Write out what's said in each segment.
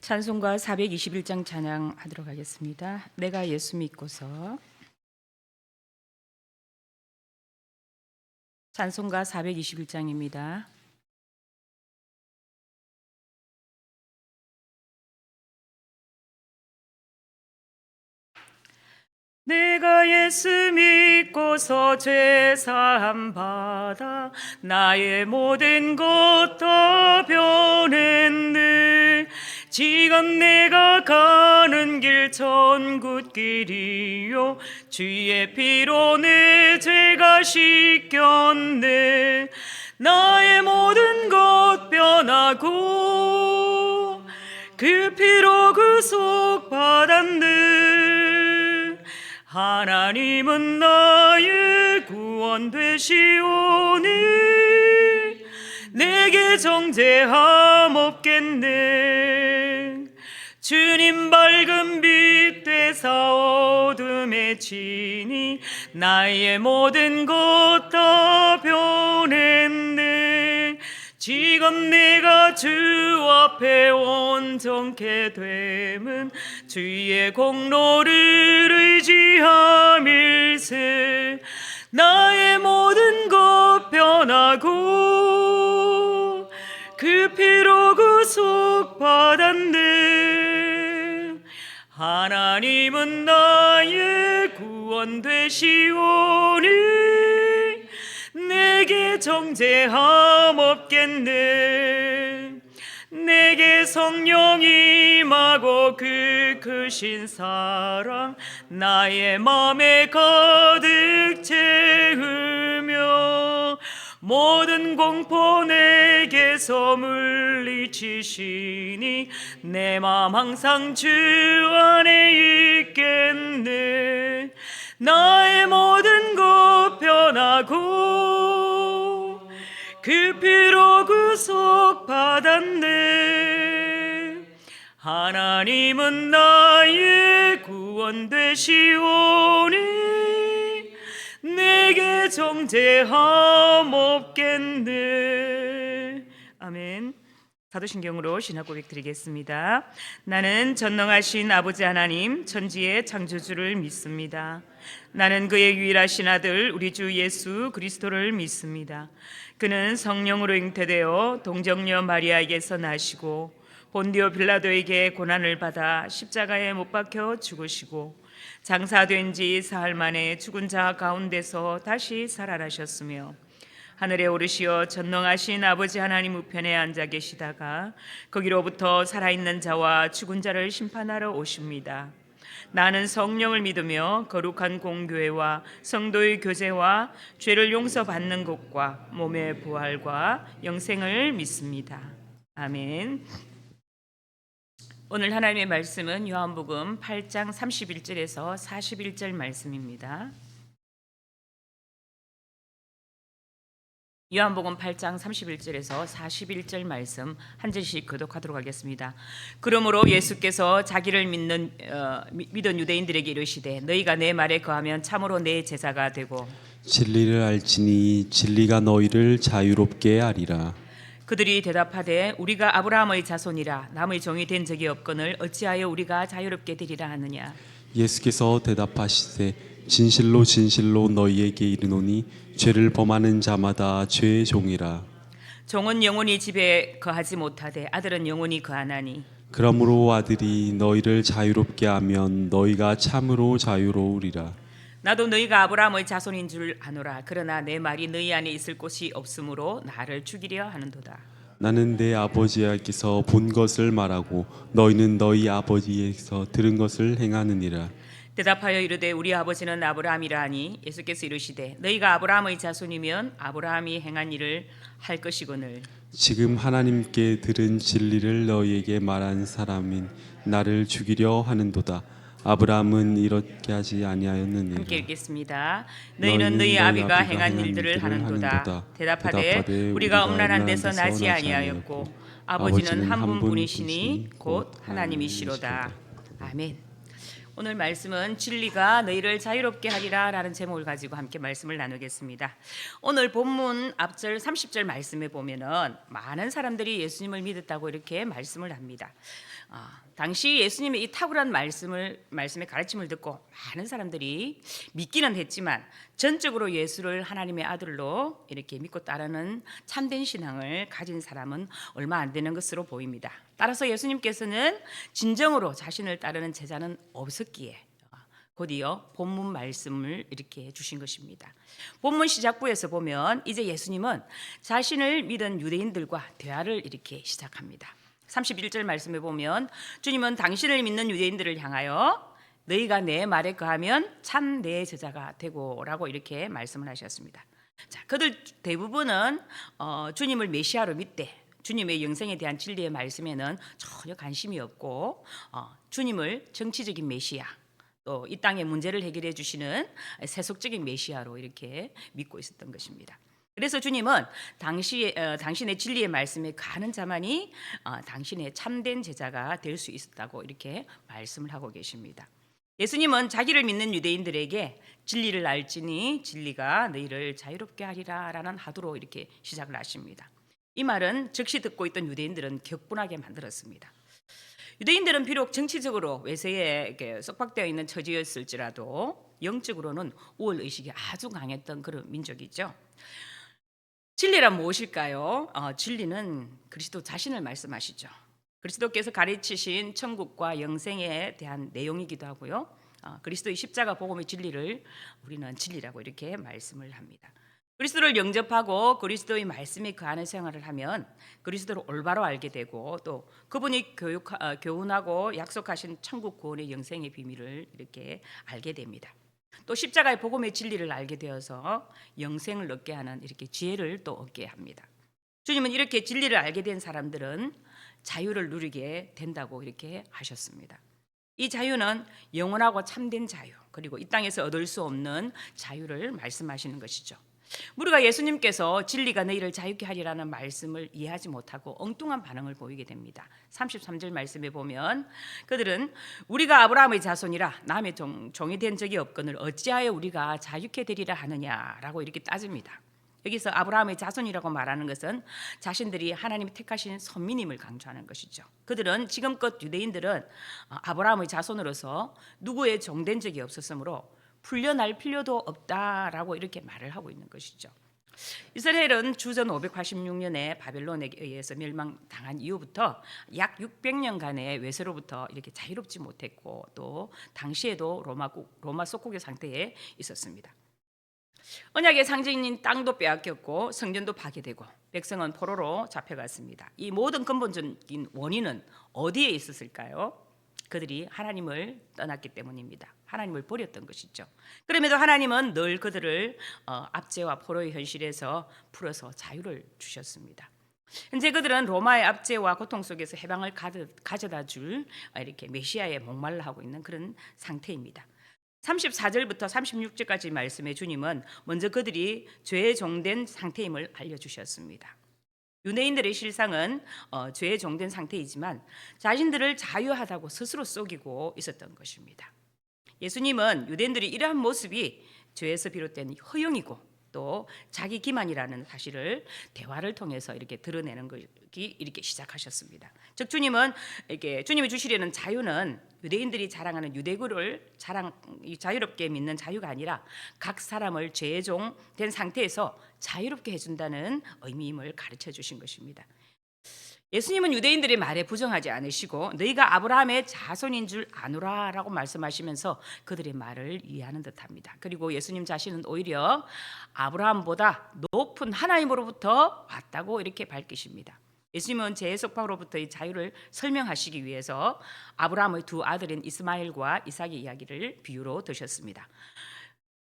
찬송가 421장 찬양하도록 하겠습니다. 내가 예수 믿고서. 찬송가 421장입니다. 내가 예수 믿고서 죄사함 받아 나의 모든 것 다 변했네. 지금 내가 가는 길 천국길이요 주의 피로 내 죄가 씻겼네. 나의 모든 것 변하고 그 피로 구속받았네. 하나님은 나의 구원 되시오니 내게 정죄함 없겠네. 주님 밝은 빛 되사 어둠에 지니 나의 모든 것 다 변했네. 지금 내가 주 앞에 온전케 됨은 주의 공로를 의지함일세. 나의 모든 것 변하고 그 피로 구속받았네. 하나님은 나의 구원 되시오니 내게 정죄함 없겠네. 내게 성령이 임하고 그 크신 사랑 나의 맘에 가득 채우며 모든 공포 내게서 물리치시니 내 맘 항상 주 안에 있겠네. 나의 모든 것 변하고 그 피로 구속받았네. 하나님은 나의 구원 되시오니 내게 정죄함 없겠네. 아멘. 사도신경으로 신학 고백 드리겠습니다. 나는 전능하신 아버지 하나님 천지의 창조주를 믿습니다. 나는 그의 유일하신 아들 우리 주 예수 그리스도를 믿습니다. 그는 성령으로 잉태되어 동정녀 마리아에게서 나시고 본디오 빌라도에게 고난을 받아 십자가에 못 박혀 죽으시고 장사된 지 사흘 만에 죽은 자 가운데서 다시 살아나셨으며 하늘에 오르시어 전능하신 아버지 하나님 우편에 앉아 계시다가 거기로부터 살아있는 자와 죽은 자를 심판하러 오십니다. 나는 성령을 믿으며 거룩한 공교회와 성도의 교제와 죄를 용서받는 것과 몸의 부활과 영생을 믿습니다. 아멘. 오늘 하나님의 말씀은 요한복음 8장 31절에서 41절 말씀입니다. 요한복음 8장 31절에서 41절 말씀 한 절씩 교독하도록 하겠습니다. 그러므로 예수께서 자기를 믿은 유대인들에게 이르시되 너희가 내 말에 거하면 참으로 내 제자가 되고 진리를 알지니 진리가 너희를 자유롭게 하리라. 그들이 대답하되 우리가 아브라함의 자손이라 남의 종이 된 적이 없거늘 어찌하여 우리가 자유롭게 되리라 하느냐. 예수께서 대답하시되 진실로 진실로 너희에게 이르노니 죄를 범하는 자마다 죄의 종이라. 종은 영원히 집에 거하지 못하되 아들은 영원히 거하나니 그러므로 아들이 너희를 자유롭게 하면 너희가 참으로 자유로우리라. 나도 너희가 아브라함의 자손인 줄 아노라. 그러나 내 말이 너희 안에 있을 곳이 없으므로 나를 죽이려 하는도다. 나는 내 아버지에게서 본 것을 말하고 너희는 너희 아버지에게서 들은 것을 행하느니라. 대답하여 이르되 우리 아버지는 아브라함이라 하니 예수께서 이르시되 너희가 아브라함의 자손이면 아브라함이 행한 일을 할 것이거늘 지금 하나님께 들은 진리를 너희에게 말한 사람인 나를 죽이려 하는도다. 아브라함은 이렇게 하지 아니하였느니라. 함께 읽겠습니다. 너희는 너희 아비가 행한 일들을 하는도다. 대답하되 우리가 음란한 데서 나지 아니하였고 아버지는 한 분뿐이시니 곧 하나님이시로다. 아멘. 오늘 말씀은 진리가 너희를 자유롭게 하리라 라는 제목을 가지고 함께 말씀을 나누겠습니다. 오늘 본문 앞절 30절 말씀에 보면은 많은 사람들이 예수님을 믿었다고 이렇게 말씀을 합니다. 당시 예수님의 이 탁월한 말씀의 가르침을 듣고 많은 사람들이 믿기는 했지만 전적으로 예수를 하나님의 아들로 이렇게 믿고 따르는 참된 신앙을 가진 사람은 얼마 안 되는 것으로 보입니다. 따라서 예수님께서는 진정으로 자신을 따르는 제자는 없었기에 곧이어 본문 말씀을 이렇게 주신 것입니다. 본문 시작부에서 보면 이제 예수님은 자신을 믿은 유대인들과 대화를 이렇게 시작합니다. 31절 말씀에 보면 주님은 당신을 믿는 유대인들을 향하여 너희가 내 말에 거하면 참 내 제자가 되고라고 이렇게 말씀을 하셨습니다. 자, 그들 대부분은 주님을 메시아로 믿되 주님의 영생에 대한 진리의 말씀에는 전혀 관심이 없고 주님을 정치적인 메시아 또 이 땅의 문제를 해결해 주시는 세속적인 메시아로 이렇게 믿고 있었던 것입니다. 그래서 주님은 당신의 진리의 말씀에 가는 자만이 당신의 참된 제자가 될 수 있었다고 이렇게 말씀을 하고 계십니다. 예수님은 자기를 믿는 유대인들에게 진리를 알지니 진리가 너희를 자유롭게 하리라 라는 하도로 이렇게 시작을 하십니다. 이 말은 즉시 듣고 있던 유대인들은 격분하게 만들었습니다. 유대인들은 비록 정치적으로 외세에 속박되어 있는 처지였을지라도 영적으로는 우월의식이 아주 강했던 그런 민족이죠. 진리란 무엇일까요? 진리는 그리스도 자신을 말씀하시죠. 그리스도께서 가르치신 천국과 영생에 대한 내용이기도 하고요. 그리스도의 십자가 복음의 진리를 우리는 진리라고 이렇게 말씀을 합니다. 그리스도를 영접하고 그리스도의 말씀에 거하는 생활을 하면 그리스도를 올바로 알게 되고 또 그분이 교훈하고 약속하신 천국 구원의 영생의 비밀을 이렇게 알게 됩니다. 또 십자가의 복음의 진리를 알게 되어서 영생을 얻게 하는 이렇게 지혜를 또 얻게 합니다. 주님은 이렇게 진리를 알게 된 사람들은 자유를 누리게 된다고 이렇게 하셨습니다. 이 자유는 영원하고 참된 자유 그리고 이 땅에서 얻을 수 없는 자유를 말씀하시는 것이죠. 우리가 예수님께서 진리가 너희를 자유케 하리라는 말씀을 이해하지 못하고 엉뚱한 반응을 보이게 됩니다. 33절 말씀에 보면 그들은 우리가 아브라함의 자손이라 남의 종이 된 적이 없거늘 어찌하여 우리가 자유케 되리라 하느냐라고 이렇게 따집니다. 여기서 아브라함의 자손이라고 말하는 것은 자신들이 하나님이 택하신 선민임을 강조하는 것이죠. 그들은 지금껏 유대인들은 아브라함의 자손으로서 누구의 종된 적이 없었으므로 풀려날 필요도 없다라고 이렇게 말을 하고 있는 것이죠. 이스라엘은 주전 586년에 바벨론에 의해서 멸망당한 이후부터 약 600년간의 외세로부터 이렇게 자유롭지 못했고 또 당시에도 로마 속국의 상태에 있었습니다. 언약의 상징인 땅도 빼앗겼고 성전도 파괴되고 백성은 포로로 잡혀갔습니다. 이 모든 근본적인 원인은 어디에 있었을까요? 그들이 하나님을 떠났기 때문입니다. 하나님을 버렸던 것이죠. 그럼에도 하나님은 늘 그들을 압제와 포로의 현실에서 풀어서 자유를 주셨습니다. 현재 그들은 로마의 압제와 고통 속에서 해방을 가져다 줄 이렇게 메시아에 목말라 하고 있는 그런 상태입니다. 34절부터 36절까지 말씀에 주님은 먼저 그들이 죄에 종된 상태임을 알려주셨습니다. 유대인들의 실상은 죄에 종된 상태이지만 자신들을 자유하다고 스스로 속이고 있었던 것입니다. 예수님은 유대인들이 이러한 모습이 죄에서 비롯된 허영이고 또 자기 기만이라는 사실을 대화를 통해서 이렇게 드러내는 것이 이렇게 시작하셨습니다. 즉 주님이 주시려는 자유는 유대인들이 자랑하는 유대교를 자유롭게 믿는 자유가 아니라 각 사람을 죄의 종된 상태에서 자유롭게 해준다는 의미임을 가르쳐 주신 것입니다. 예수님은 유대인들의 말에 부정하지 않으시고 너희가 아브라함의 자손인 줄 아노라라고 말씀하시면서 그들의 말을 이해하는 듯합니다. 그리고 예수님 자신은 오히려 아브라함보다 높은 하나님으로부터 왔다고 이렇게 밝히십니다. 예수님은 죄의 속박으로부터의 자유를 설명하시기 위해서 아브라함의 두 아들인 이스마엘과 이삭의 이야기를 비유로 드셨습니다.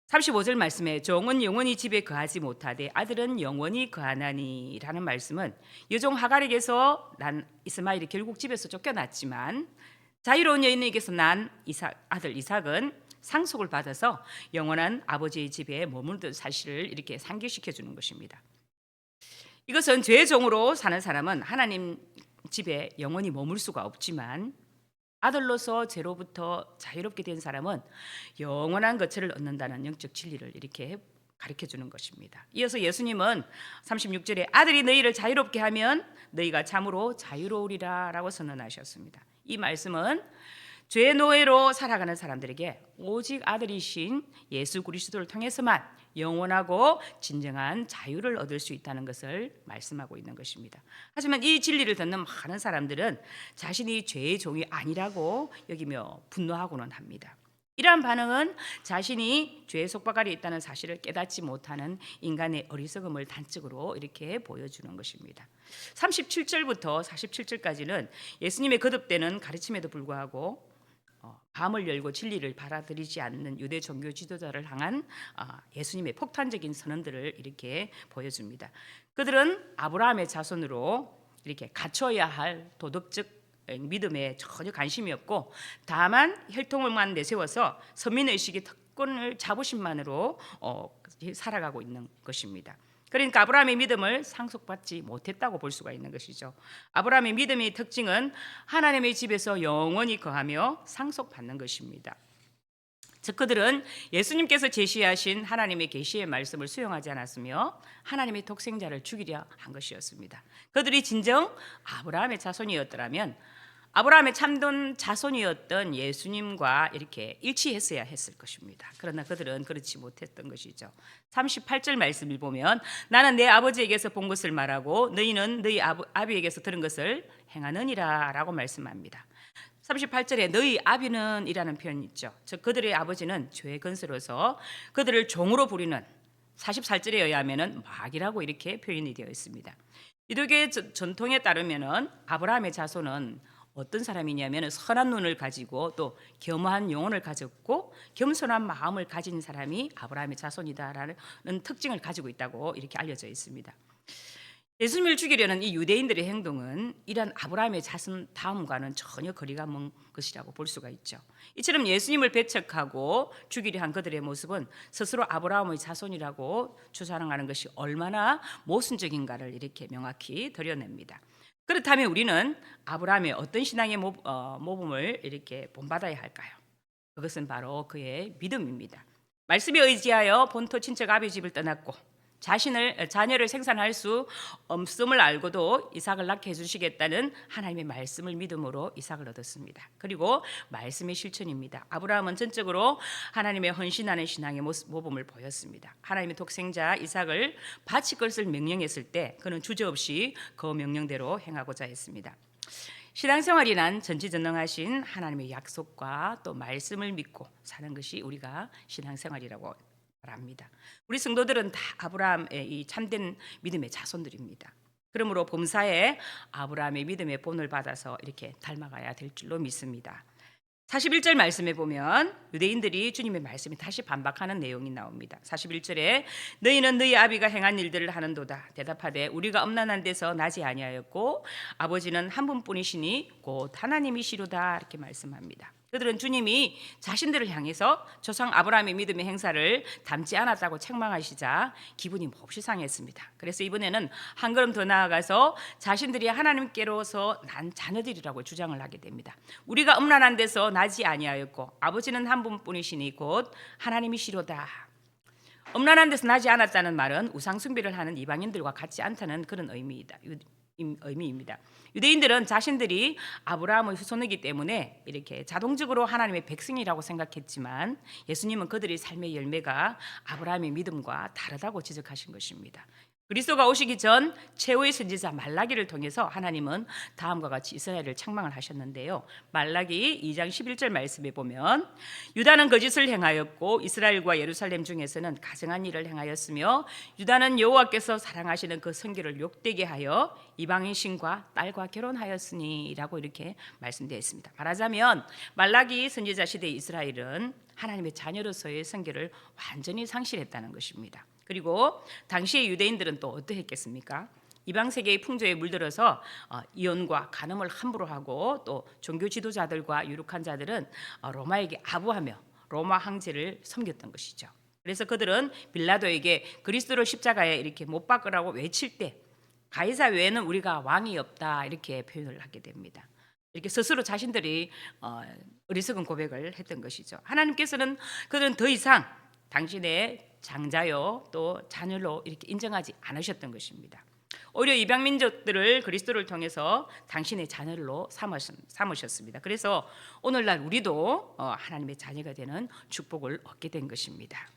35절 말씀에 종은 영원히 집에 거하지 못하되 아들은 영원히 거하나니 라는 말씀은 여종 하갈에게서 난 이스마엘이 결국 집에서 쫓겨났지만 자유로운 여인에게서 난 아들 이삭은 상속을 받아서 영원한 아버지의 집에 머물던 사실을 이렇게 상기시켜 주는 것입니다. 이것은 죄의 종으로 사는 사람은 하나님 집에 영원히 머물 수가 없지만 아들로서 죄로부터 자유롭게 된 사람은 영원한 거처를 얻는다는 영적 진리를 이렇게 가르쳐 주는 것입니다. 이어서 예수님은 36절에 아들이 너희를 자유롭게 하면 너희가 참으로 자유로우리라 라고 선언하셨습니다. 이 말씀은 죄의 노예로 살아가는 사람들에게 오직 아들이신 예수 그리스도를 통해서만 영원하고 진정한 자유를 얻을 수 있다는 것을 말씀하고 있는 것입니다. 하지만 이 진리를 듣는 많은 사람들은 자신이 죄의 종이 아니라고 여기며 분노하고는 합니다. 이러한 반응은 자신이 죄의 속박 아래 있다는 사실을 깨닫지 못하는 인간의 어리석음을 단적으로 이렇게 보여주는 것입니다. 37절부터 47절까지는 예수님의 거듭되는 가르침에도 불구하고 밤을 열고 진리를 받아들이지 않는 유대 종교 지도자를 향한 예수님의 폭탄적인 선언들을 이렇게 보여줍니다. 그들은 아브라함의 자손으로 이렇게 갖춰야 할 도덕적 믿음에 전혀 관심이 없고 다만 혈통을만 내세워서 서민의식의 특권을 자부심만으로 살아가고 있는 것입니다. 그러니까 아브라함의 믿음을 상속받지 못했다고 볼 수가 있는 것이죠. 아브라함의 믿음의 특징은 하나님의 집에서 영원히 거하며 상속받는 것입니다. 즉 그들은 예수님께서 제시하신 하나님의 계시의 말씀을 수용하지 않았으며 하나님의 독생자를 죽이려 한 것이었습니다. 그들이 진정 아브라함의 자손이었더라면 아브라함의 참된 자손이었던 예수님과 이렇게 일치했어야 했을 것입니다. 그러나 그들은 그렇지 못했던 것이죠. 38절 말씀을 보면 나는 내 아버지에게서 본 것을 말하고 너희는 너희 아비에게서 들은 것을 행하느니라 라고 말씀합니다. 38절에 너희 아비는 이라는 표현이 있죠. 즉 그들의 아버지는 죄의 근세로서 그들을 종으로 부리는 44절에 의하면 마귀라고 이렇게 표현이 되어 있습니다. 유대교의 전통에 따르면 아브라함의 자손은 어떤 사람이냐면 선한 눈을 가지고 또 겸허한 영혼을 가졌고 겸손한 마음을 가진 사람이 아브라함의 자손이다라는 특징을 가지고 있다고 이렇게 알려져 있습니다. 예수님을 죽이려는 이 유대인들의 행동은 이런 아브라함의 자손 다음과는 전혀 거리가 먼 것이라고 볼 수가 있죠. 이처럼 예수님을 배척하고 죽이려 한 그들의 모습은 스스로 아브라함의 자손이라고 주장하는 것이 얼마나 모순적인가를 이렇게 명확히 드러냅니다. 그렇다면 우리는 아브라함의 어떤 신앙의 모범을 이렇게 본받아야 할까요? 그것은 바로 그의 믿음입니다. 말씀에 의지하여 본토 친척 아비 집을 떠났고 자녀를 생산할 수 없음을 알고도 이삭을 낳게 해주시겠다는 하나님의 말씀을 믿음으로 이삭을 얻었습니다. 그리고 말씀의 실천입니다. 아브라함은 전적으로 하나님의 헌신하는 신앙의 모범을 보였습니다. 하나님의 독생자 이삭을 바칠 것을 명령했을 때 그는 주저없이 그 명령대로 행하고자 했습니다. 신앙생활이란 전지전능하신 하나님의 약속과 또 말씀을 믿고 사는 것이 우리가 신앙생활이라고 말합니다. 우리 성도들은 다 아브라함의 이 참된 믿음의 자손들입니다. 그러므로 범사에 아브라함의 믿음의 본을 받아서 이렇게 닮아가야 될 줄로 믿습니다. 41절 말씀에 보면 유대인들이 주님의 말씀에 다시 반박하는 내용이 나옵니다. 41절에 너희는 너희 아비가 행한 일들을 하는도다. 대답하되 우리가 엄난한 데서 나지 아니하였고 아버지는 한 분뿐이시니 곧 하나님이시로다 이렇게 말씀합니다. 그들은 주님이 자신들을 향해서 조상 아브라함의 믿음의 행사를 담지 않았다고 책망하시자 기분이 몹시 상했습니다. 그래서 이번에는 한 걸음 더 나아가서 자신들이 하나님께로서 난 자녀들이라고 주장을 하게 됩니다. 우리가 음란한 데서 나지 아니하였고 아버지는 한 분뿐이시니 곧 하나님이시로다. 음란한 데서 나지 않았다는 말은 우상 숭배를 하는 이방인들과 같지 않다는 그런 의미입니다. 유대인들은 자신들이 아브라함의 후손이기 때문에 이렇게 자동적으로 하나님의 백성이라고 생각했지만 예수님은 그들의 삶의 열매가 아브라함의 믿음과 다르다고 지적하신 것입니다. 그리스도가 오시기 전 최후의 선지자 말라기를 통해서 하나님은 다음과 같이 이스라엘을 책망을 하셨는데요. 말라기 2장 11절 말씀에 보면 유다는 거짓을 행하였고 이스라엘과 예루살렘 중에서는 가증한 일을 행하였으며 유다는 여호와께서 사랑하시는 그 성결을 욕되게 하여 이방인 신과 딸과 결혼하였으니 라고 이렇게 말씀되어 있습니다. 말하자면 말라기 선지자 시대의 이스라엘은 하나님의 자녀로서의 성결을 완전히 상실했다는 것입니다. 그리고 당시의 유대인들은 또 어떠했겠습니까? 이방 세계의 풍조에 물들어서 이혼과 간음을 함부로 하고 또 종교 지도자들과 유력한 자들은 로마에게 아부하며 로마 황제를 섬겼던 것이죠. 그래서 그들은 빌라도에게 그리스도를 십자가에 이렇게 못 박으라고 외칠 때 가이사 외에는 우리가 왕이 없다 이렇게 표현을 하게 됩니다. 이렇게 스스로 자신들이 어리석은 고백을 했던 것이죠. 하나님께서는 그들은 더 이상 당신의 장자요 또 자녀로 이렇게 인정하지 않으셨던 것입니다. 오히려 이방 민족들을 그리스도를 통해서 당신의 자녀로 삼으셨습니다. 그래서 오늘날 우리도 하나님의 자녀가 되는 축복을 얻게 된 것입니다.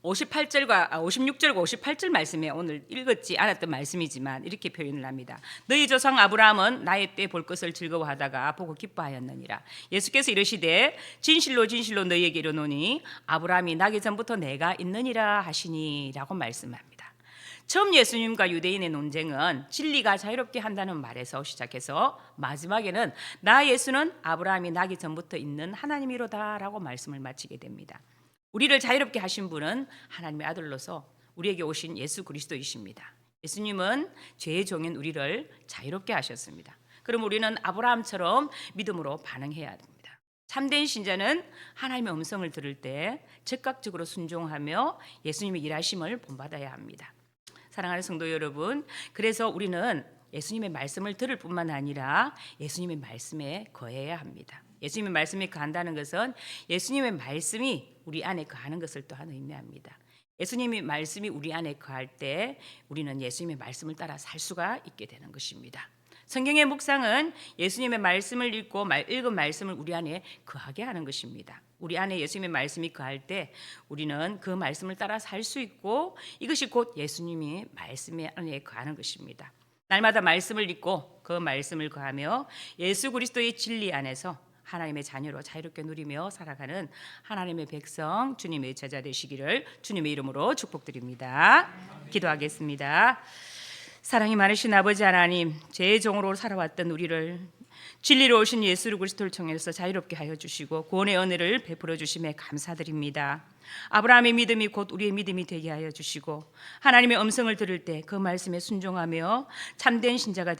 56절과 58절 말씀에 오늘 읽었지 않았던 말씀이지만 이렇게 표현을 합니다. 너희 조상 아브라함은 나의 때 볼 것을 즐거워하다가 보고 기뻐하였느니라. 예수께서 이르시되 진실로 진실로 너희에게 이르노니 아브라함이 나기 전부터 내가 있느니라 하시니라고 말씀합니다. 처음 예수님과 유대인의 논쟁은 진리가 자유롭게 한다는 말에서 시작해서 마지막에는 나 예수는 아브라함이 나기 전부터 있는 하나님이로다라고 말씀을 마치게 됩니다. 우리를 자유롭게 하신 분은 하나님의 아들로서 우리에게 오신 예수 그리스도이십니다. 예수님은 죄의 종인 우리를 자유롭게 하셨습니다. 그럼 우리는 아브라함처럼 믿음으로 반응해야 합니다. 참된 신자는 하나님의 음성을 들을 때 즉각적으로 순종하며 예수님의 일하심을 본받아야 합니다. 사랑하는 성도 여러분, 그래서 우리는 예수님의 말씀을 들을 뿐만 아니라 예수님의 말씀에 거해야 합니다. 예수님의 말씀에 거한다는 것은 예수님의 말씀이 우리 안에 거하는 것을 또한 의미합니다. 예수님의 말씀이 우리 안에 거할 때 우리는 예수님의 말씀을 따라 살 수가 있게 되는 것입니다. 성경의 묵상은 예수님의 말씀을 읽고 읽은 말씀을 우리 안에 거하게 하는 것입니다. 우리 안에 예수님의 말씀이 거할 때 우리는 그 말씀을 따라 살 수 있고 이것이 곧 예수님이 말씀 안에 거하는 것입니다. 날마다 말씀을 읽고 그 말씀을 거하며 예수 그리스도의 진리 안에서 하나님의 자녀로 자유롭게 누리며 살아가는 하나님의 백성, 주님의 제자 되시기를 주님의 이름으로 축복드립니다. 기도하겠습니다. 사랑이 많으신 아버지 하나님, 죄의 종으로 살아왔던 우리를 진리로 오신 예수 그리스도를 통해서 자유롭게 하여 주시고 구원의 은혜를 베풀어 주심에 감사드립니다. 아브라함의 믿음이 곧 우리의 믿음이 되게 하여 주시고 하나님의 음성을 들을 때 그 말씀에 순종하며 참된 신자가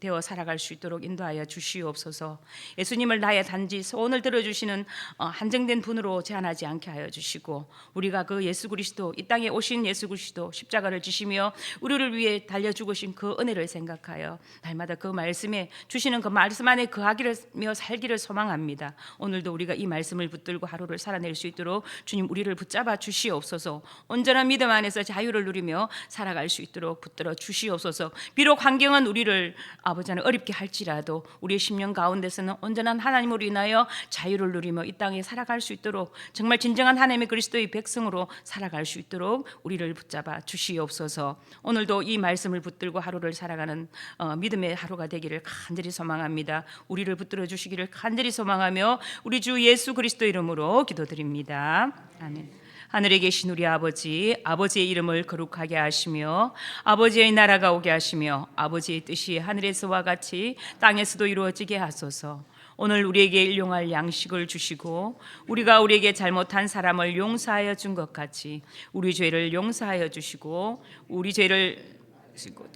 되어 살아갈 수 있도록 인도하여 주시옵소서. 예수님을 나의 단지 소원을 들어주시는 한정된 분으로 제한하지 않게 하여 주시고 우리가 그 예수 그리스도, 이 땅에 오신 예수 그리스도 십자가를 지시며 우리를 위해 달려 죽으신 그 은혜를 생각하여 날마다 그 말씀에 주시는 그 말씀 안에 거하기며 살기를 소망합니다. 오늘도 우리가 이 말씀을 붙들고 하루를 살아낼 수 있도록 주님 우리를 붙잡아 주시옵소서. 온전한 믿음 안에서 자유를 누리며 살아갈 수 있도록 붙들어 주시옵소서. 비록 환경은 우리를 아버지 하나님 어렵게 할지라도 우리의 심령 가운데서는 온전한 하나님으로 인하여 자유를 누리며 이 땅에 살아갈 수 있도록 정말 진정한 하나님의 그리스도의 백성으로 살아갈 수 있도록 우리를 붙잡아 주시옵소서. 오늘도 이 말씀을 붙들고 하루를 살아가는 믿음의 하루가 되기를 간절히 소망합니다. 우리를 붙들어 주시기를 간절히 소망하며 우리 주 예수 그리스도 이름으로 기도드립니다. 아멘. 하늘에 계신 우리 아버지의 이름을 거룩하게 하시며 아버지의 나라가 오게 하시며 아버지의 뜻이 하늘에서와 같이 땅에서도 이루어지게 하소서. 오늘 우리에게 일용할 양식을 주시고 우리가 우리에게 잘못한 사람을 용서하여 준 것 같이 우리 죄를 용서하여 주시고 우리 죄를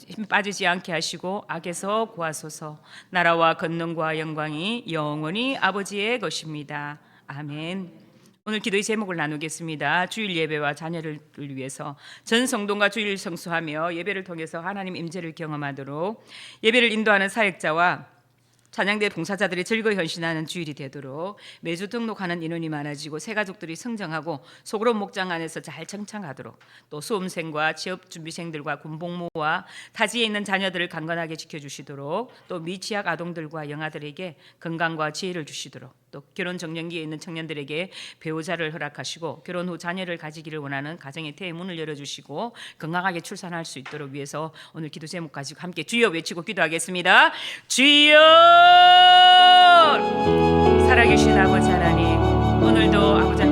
힘 빠지지 않게 하시고 악에서 구하소서. 나라와 권능과 영광이 영원히 아버지의 것입니다. 아멘. 오늘 기도의 제목을 나누겠습니다. 주일 예배와 자녀를 위해서 전 성도가 주일 성수하며 예배를 통해서 하나님 임재를 경험하도록 예배를 인도하는 사역자와 찬양대 봉사자들이 즐거이 헌신하는 주일이 되도록 매주 등록하는 인원이 많아지고 새 가족들이 성장하고 소그룹 목장 안에서 잘 청창하도록 또 수험생과 취업준비생들과 군복무와 타지에 있는 자녀들을 강건하게 지켜주시도록 또 미취학 아동들과 영아들에게 건강과 지혜를 주시도록 또 결혼 정년기에 있는 청년들에게 배우자를 허락하시고 결혼 후 자녀를 가지기를 원하는 가정의 태의 문을 열어주시고 건강하게 출산할 수 있도록 위해서 오늘 기도 제목 가지고 함께 주여 외치고 기도하겠습니다. 주여! 살아계신 아버지 하나님, 오늘도 아버지